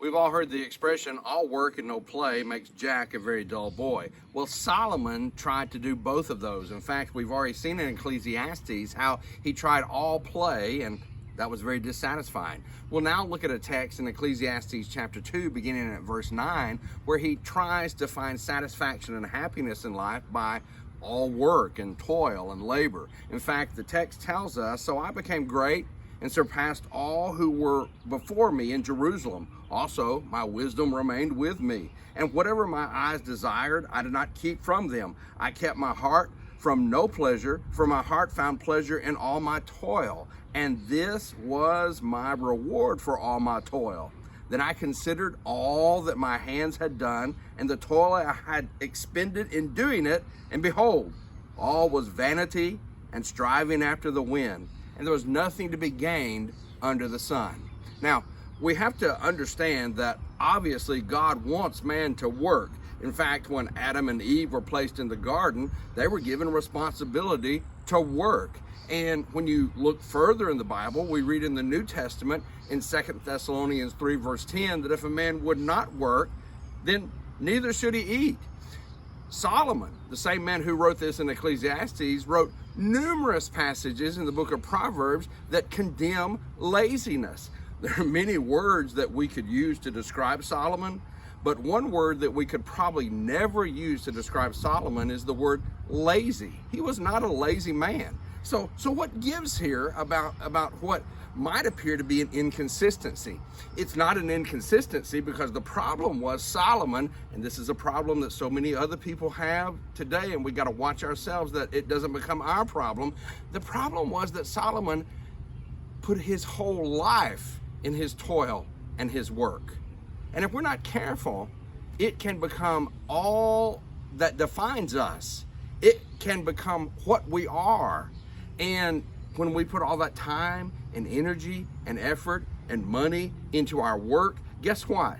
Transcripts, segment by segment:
We've all heard the expression, all work and no play makes Jack a very dull boy. Well, Solomon tried to do both of those. In fact, we've already seen in Ecclesiastes how he tried all play, and that was very dissatisfying. We'll now look at a text in Ecclesiastes chapter 2, beginning at verse 9, where he tries to find satisfaction and happiness in life by all work and toil and labor. In fact, the text tells us, "So I became great and surpassed all who were before me in Jerusalem. Also, my wisdom remained with me. And whatever my eyes desired, I did not keep from them. I kept my heart from no pleasure, for my heart found pleasure in all my toil. And this was my reward for all my toil. Then I considered all that my hands had done, and the toil I had expended in doing it, and behold, all was vanity and striving after the wind, and there was nothing to be gained under the sun." Now, we have to understand that obviously God wants man to work. In fact, when Adam and Eve were placed in the garden, they were given responsibility to work. And when you look further in the Bible, we read in the New Testament in 2 Thessalonians 3 verse 10 that if a man would not work, then neither should he eat. Solomon, the same man who wrote this in Ecclesiastes, wrote numerous passages in the book of Proverbs that condemn laziness. There are many words that we could use to describe Solomon, but one word that we could probably never use to describe Solomon is the word lazy. He was not a lazy man. So what gives here about what might appear to be an inconsistency? It's not an inconsistency because the problem was Solomon, and this is a problem that so many other people have today, and we got to watch ourselves that it doesn't become our problem. The problem was that Solomon put his whole life in his toil and his work. And if we're not careful, it can become all that defines us. It can become what we are. And when we put all that time and energy and effort and money into our work, guess what?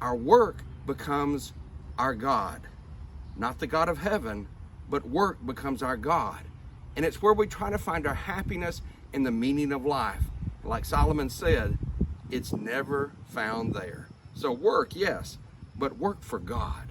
Our work becomes our God. Not the God of heaven, but work becomes our God. And it's where we try to find our happiness and the meaning of life. Like Solomon said, it's never found there. So work, yes, but work for God.